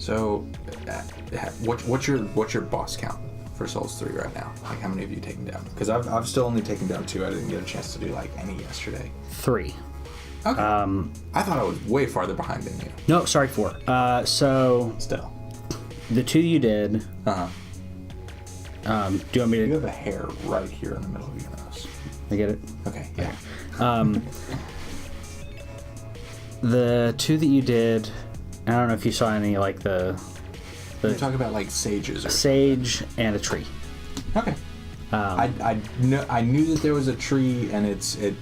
So, what's your boss count for Souls 3 right now? Like, how many have you taken down? Because I've still only taken down 2. I didn't get a chance to do like any yesterday. 3. Okay. I thought I was way farther behind than you. No, sorry, 4. So Still. the 2 you did. Uh-huh. Do you want me to? You have a hair right here in the middle of your nose. I get it. Okay. Yeah. The 2 that you did. I don't know if you saw any like the You're talking about like sages or sage and a tree. Okay. I knew that there was a tree, and it's a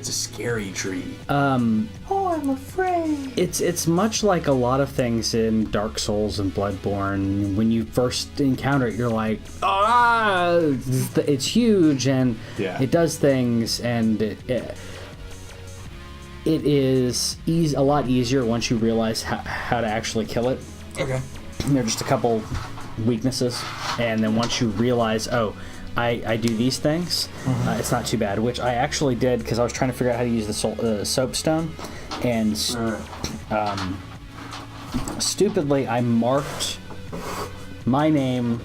scary tree. Oh, I'm afraid. It's much like a lot of things in Dark Souls and Bloodborne. When you first encounter it, you're like, it's huge, and it does things, and it is a lot easier once you realize how to actually kill it. Okay. There are just a couple weaknesses, and then once you realize, I do these things, it's not too bad, which I actually did because I was trying to figure out how to use the soapstone, and stupidly I marked my name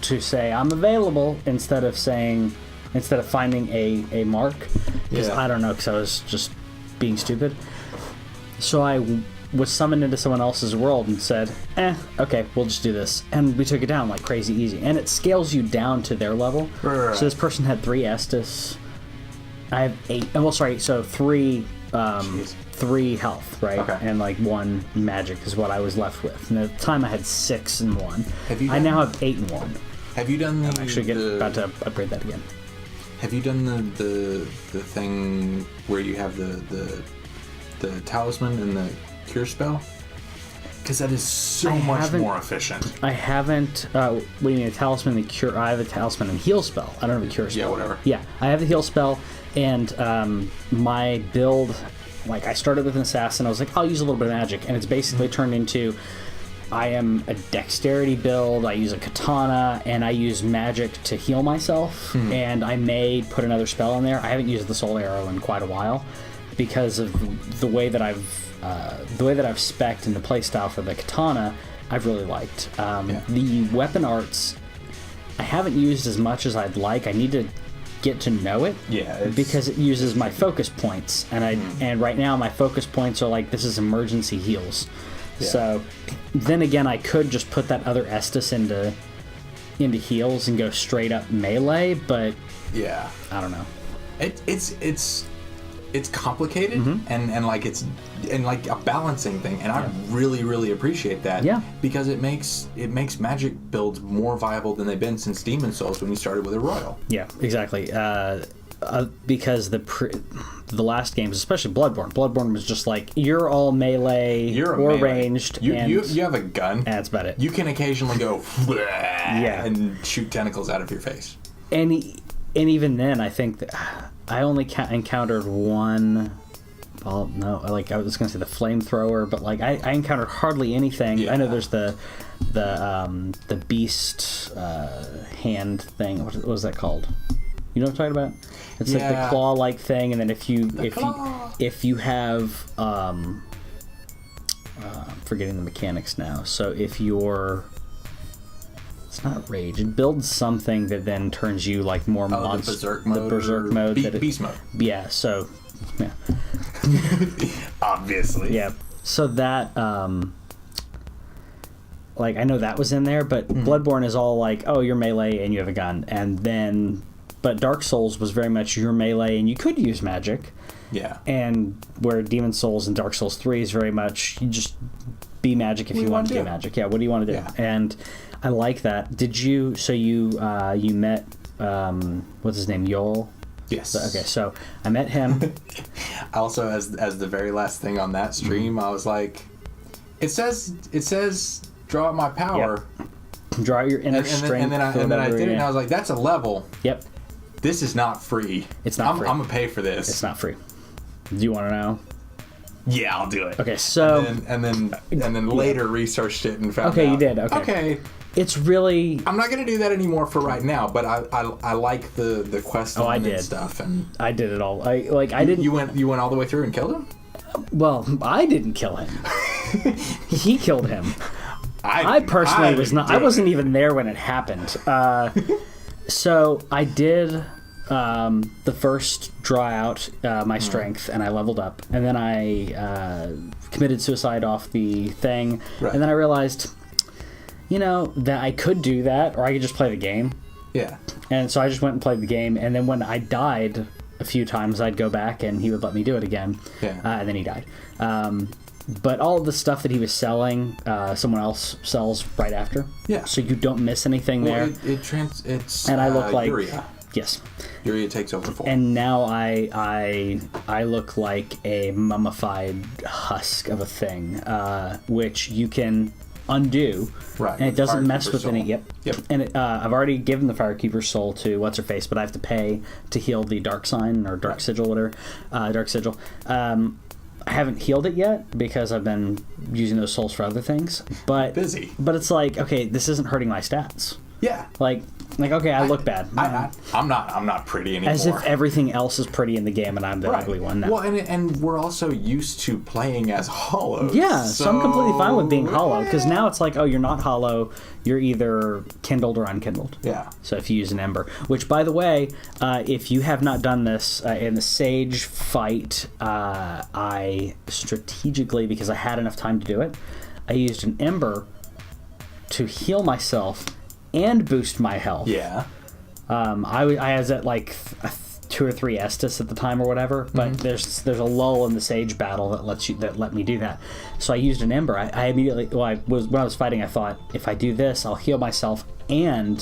to say I'm available instead of finding a mark, because I don't know, because I was just being stupid. So I was summoned into someone else's world and said, okay, we'll just do this. And we took it down like crazy easy. And it scales you down to their level. Right. So this person had 3 Estus. I have 8. Well, sorry, so 3 health, right? Okay. And like 1 magic is what I was left with. And at the time I had 6 and 1. I now have 8 and 1. Have you done the... I'm actually about to upgrade that again. Have you done the thing where you have the talisman and the cure spell? Because that is so much more efficient. I haven't. What do you mean, a talisman and cure? I have a talisman and heal spell. I don't have a cure spell. Yeah, whatever. Yeah, I have the heal spell, and my build, like I started with an assassin. I was like, I'll use a little bit of magic, and it's basically turned into, I am a dexterity build. I use a katana, and I use magic to heal myself. And I may put another spell in there. I haven't used the soul arrow in quite a while because of the way that I've spec'd and the playstyle for the katana. I've really liked. The weapon arts, I haven't used as much as I'd like. I need to get to know it. Because it uses my focus points, and right now my focus points are like, this is emergency heals. So then again, I could just put that other Estus into heals and go straight up melee, but I don't know. It's complicated, and like it's like a balancing thing, and I really appreciate that. Because it makes magic builds more viable than they've been since Demon Souls, when you started with a royal. Yeah, exactly. Because the last games, especially Bloodborne was just like, you're all melee or ranged. You have a gun. That's about it. You can occasionally go and shoot tentacles out of your face. And even then, I think that I only encountered one. Well, no, like I was going to say the flamethrower, but like I encountered hardly anything. I know there's the beast hand thing. What was that called? You know what I'm talking about? It's like the claw-like thing, and then if you have I'm forgetting the mechanics now. So if you're, it's not rage. It builds something that then turns you like more monster. The berserk mode. Beast mode. Yeah. So yeah. Obviously. Yeah. So that like I know that was in there, but Bloodborne is all like, oh, you're melee and you have a gun, and then. But Dark Souls was very much your melee, and you could use magic. Yeah. And where Demon Souls and Dark Souls 3 is very much, you just be magic if you want to do magic. Yeah, what do you want to do? Yeah. And I like that. Did you, so you met, what's his name, Yoel? Yes. Okay, so I met him. Also, as the very last thing on that stream, I was like, it says draw out my power. Yep. Draw out your inner strength. And then I did it, and I was like, that's a level. Yep. This is not free. It's not free. I'm gonna pay for this. It's not free. Do you want to know? Yeah, I'll do it. Okay, so and then later researched it and found out. Okay, you did. Okay. It's really. I'm not gonna do that anymore for right now, but I like the quest and stuff, and I did it all. I didn't. You went all the way through and killed him? Well, I didn't kill him. He killed him. I personally was not. I wasn't even there when it happened. So I did the first draw out my strength, and I leveled up, and then I committed suicide off the thing, and then I realized, that I could do that, or I could just play the game. Yeah. And so I just went and played the game, and then when I died a few times, I'd go back, and he would let me do it again. Yeah. And then he died. But all of the stuff that he was selling, someone else sells right after. Yeah. So you don't miss anything there. It's and I look like Uria. Yes. Uria takes over 4. And now I look like a mummified husk of a thing, which you can undo. Right. And it doesn't mess with any. Yep. And I've already given the Firekeeper's Soul to what's her face, but I have to pay to heal the Dark Sign or Dark Sigil, whatever. Dark Sigil. I haven't healed it yet because I've been using those souls for other things. But busy. But it's like, okay, this isn't hurting my stats. Yeah. Like okay, I look bad. I'm not pretty anymore. As if everything else is pretty in the game and I'm the ugly one now. Well, and we're also used to playing as hollow. Yeah, so I'm completely fine with being hollow, because now it's like, oh, you're not hollow, you're either kindled or unkindled. Yeah. So if you use an ember, which, by the way, if you have not done this in the Sage fight, I strategically, because I had enough time to do it, I used an ember to heal myself and boost my health. Yeah. I was at like 2 or 3 Estus at the time or whatever, but there's a lull in the Sage battle that let me do that. So I used an ember. I immediately when I was fighting, I thought, if I do this, I'll heal myself and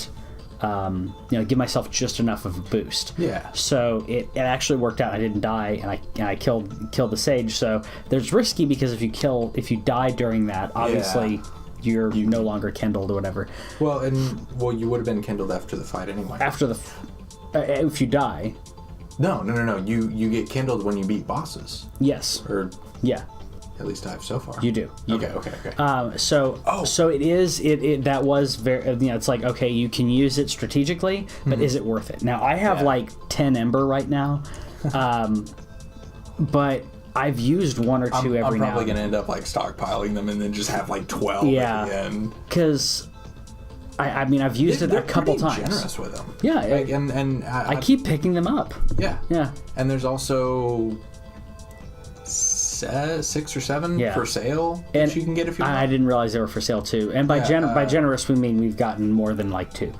give myself just enough of a boost. Yeah. So it actually worked out. I didn't die, and I killed the Sage. So there's risky, because if you die during that, obviously. Yeah. You're no longer kindled or whatever. Well, you would have been kindled after the fight anyway. After if you die. No. You get kindled when you beat bosses. Yes. Or yeah. At least I have so far. You do. Okay. So it is. That was very. It's like, okay, you can use it strategically, but is it worth it? Now I have like 10 ember right now, but I've used 1 or 2 every now. I'm probably going to end up like stockpiling them and then just have like 12 at the end. Because I've used it a couple times. They're generous with them. Yeah. And I keep picking them up. Yeah. Yeah. And there's also 6 or 7 for sale that you can get if you want. I didn't realize they were for sale too. And by generous, we mean we've gotten more than like 2.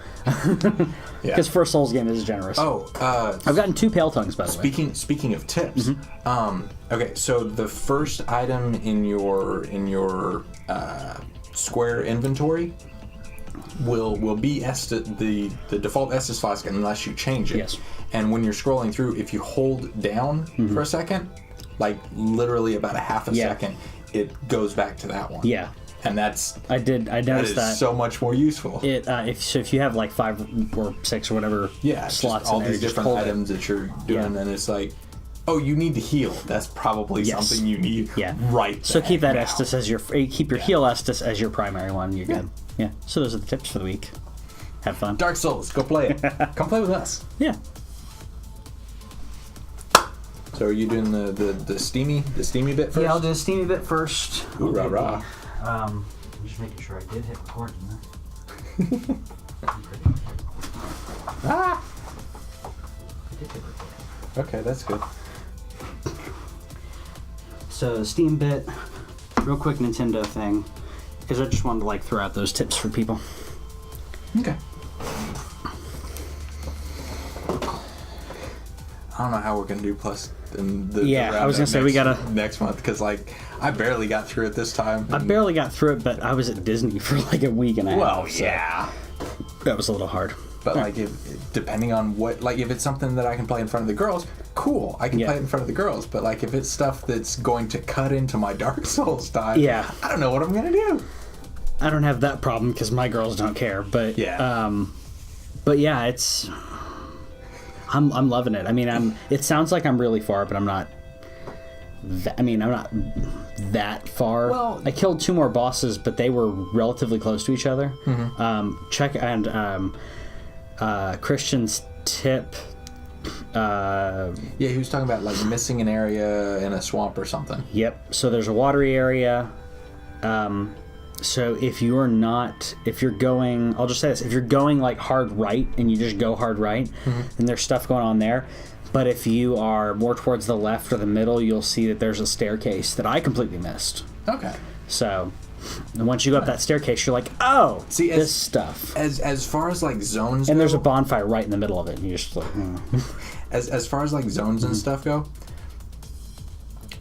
Because first Souls game is generous. I've gotten 2 Pale Tongues, by the way. Speaking of tips, okay, so the first item in your square inventory will be the default Estus Flask unless you change it. Yes. And when you're scrolling through, if you hold down for a second, like literally about a half a second, it goes back to that one. Yeah. And that's I noticed that. So much more useful. If you have like 5 or 6 or whatever slots all in there, these different items that you're doing, and it's like, oh, you need to heal. That's probably something you need right So keep that Estus as keep your heal Estus as your primary one. You're good. Yeah. So those are the tips for the week. Have fun. Dark Souls, go play it. Come play with us. Yeah. So are you doing the steamy bit first? Yeah, I'll do the steamy bit first. Ooh, rah. I'm just making sure I did hit record. I did hit record. Okay, that's good. So the Steam bit, real quick Nintendo thing, because I just wanted to throw out those tips for people. Okay. I don't know how we're gonna do plus in the I was gonna say we gotta next month, because I barely got through it this time. I barely got through it, but I was at Disney for a week and a half. Well, yeah, that was a little hard. But if depending on what, if it's something that I can play in front of the girls, cool, I can play it in front of the girls. But if it's stuff that's going to cut into my Dark Souls time, I don't know what I'm gonna do. I don't have that problem because my girls don't care. But it's. I'm loving it. I mean, it sounds like I'm really far, but I'm not. I'm not that far. Well, I killed 2 more bosses, but they were relatively close to each other. Christian's tip. He was talking about missing an area in a swamp or something. Yep. So there's a watery area. So if you're going, I'll just say this, if you're going like hard right and you just go hard right, then there's stuff going on there. But if you are more towards the left or the middle, you'll see that there's a staircase that I completely missed. Okay. So once you go up that staircase, you're like, oh, see, this stuff. As far as like zones, and there's a bonfire right in the middle of it, and you're just like, as far as like zones and stuff go,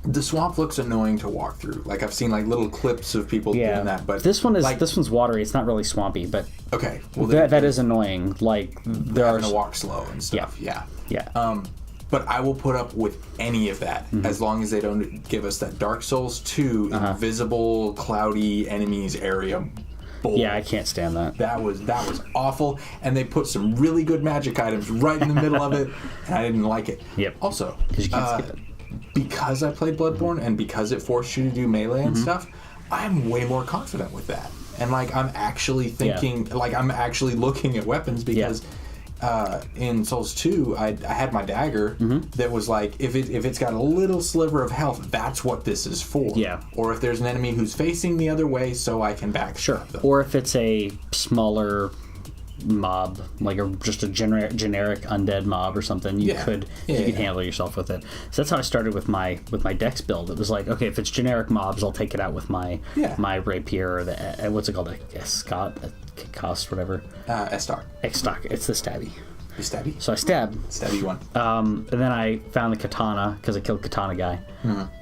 the swamp looks annoying to walk through. Like I've seen like little clips of people doing that, but this one's watery. It's not really swampy, but okay, well that is annoying. Like they're having to walk slow and stuff. Yeah. But I will put up with any of that as long as they don't give us that Dark Souls 2 invisible, cloudy enemies area. Bull. Yeah, I can't stand that. That was awful, and they put some really good magic items right in the middle of it, and I didn't like it. Yep. Also, because you can't skip it. Because I played Bloodborne and because it forced you to do melee and stuff, I'm way more confident with that. And like I'm actually thinking, like I'm actually looking at weapons because in Souls 2, I had my dagger that was like, if it's got a little sliver of health, that's what this is for. Yeah. Or if there's an enemy who's facing the other way, so I can backstab them. Or if it's a smaller mob, like just a generic undead mob or something, you could handle yourself with it. So that's how I started with my dex build. It was like, okay, if it's generic mobs, I'll take it out with my rapier or the what's it called, cost whatever. Estok. It's the stabby. The stabby. So I stabbed. Stabby one. And then I found the katana because I killed katana guy,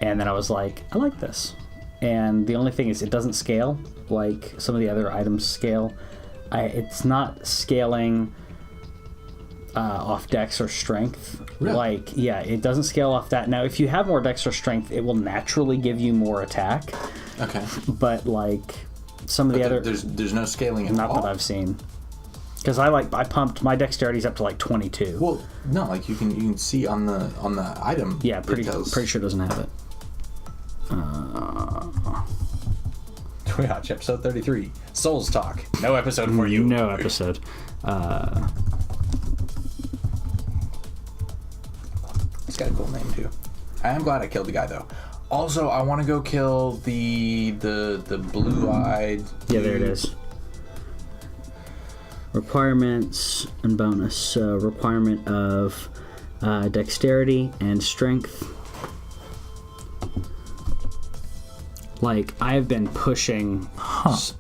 and then I was like, I like this. And the only thing is, it doesn't scale like some of the other items scale. It's not scaling off dex or strength. Really? It doesn't scale off that. Now, if you have more dex or strength, it will naturally give you more attack. Okay. But like some of the other, there's no scaling at all. Not that I've seen. Because I pumped my dexterity's up to like 22. Well, no, like you can see on the item. Yeah, pretty sure it doesn't have it. TWIOCH, episode 33. Souls Talk. No episode for you. No episode. It's got a cool name, too. I am glad I killed the guy, though. Also, I want to go kill the blue-eyed... Yeah, there it is. Requirements and bonus. So, requirement of dexterity and strength. Like, I've been pushing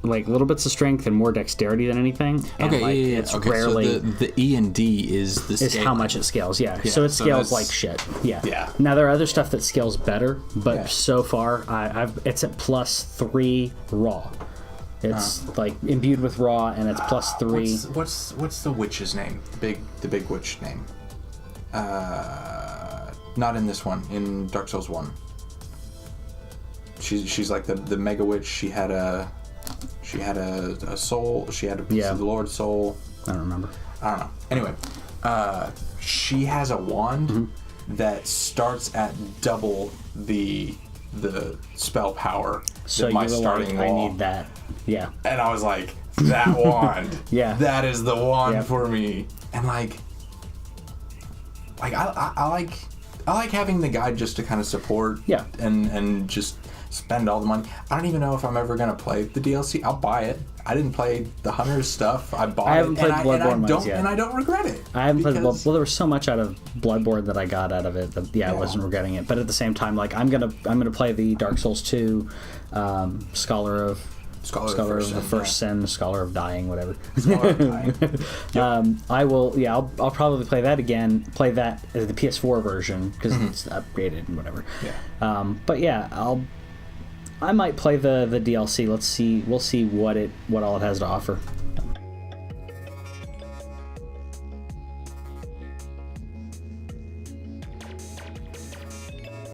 like little bits of strength and more dexterity than anything. And it's rarely. So the E and D is the is how much it scales. Yeah. So it scales like shit. Yeah. Now there are other stuff that scales better, but so far it's at +3 raw. It's like imbued with raw, and it's +3. What's the witch's name? The big witch name. Not in this one. In Dark Souls 1. She's like the mega witch. She had a soul. She had a piece of the Lord's soul. I don't remember. I don't know. Anyway, she has a wand that starts at double the spell power. So my starting like, wall. I need that. Yeah. And I was like, that wand. That is the wand for me. And like I like having the guide just to kind of support. Yeah. And just spend all the money. I don't even know if I'm ever going to play the DLC. I'll buy it. I didn't play the Hunter's stuff. I haven't played Bloodborne and I don't regret it. I haven't played Bloodborne. Well, there was so much out of Bloodborne that I got out of it that I wasn't regretting it. But at the same time, like I'm gonna play the Dark Souls 2 Scholar of the First Sin, Scholar of Dying, whatever. Scholar of Dying. I will. Yeah, I'll probably play that again. Play that as the PS4 version because it's upgraded and whatever. Yeah. But yeah, I might play the DLC. We'll see what all it has to offer.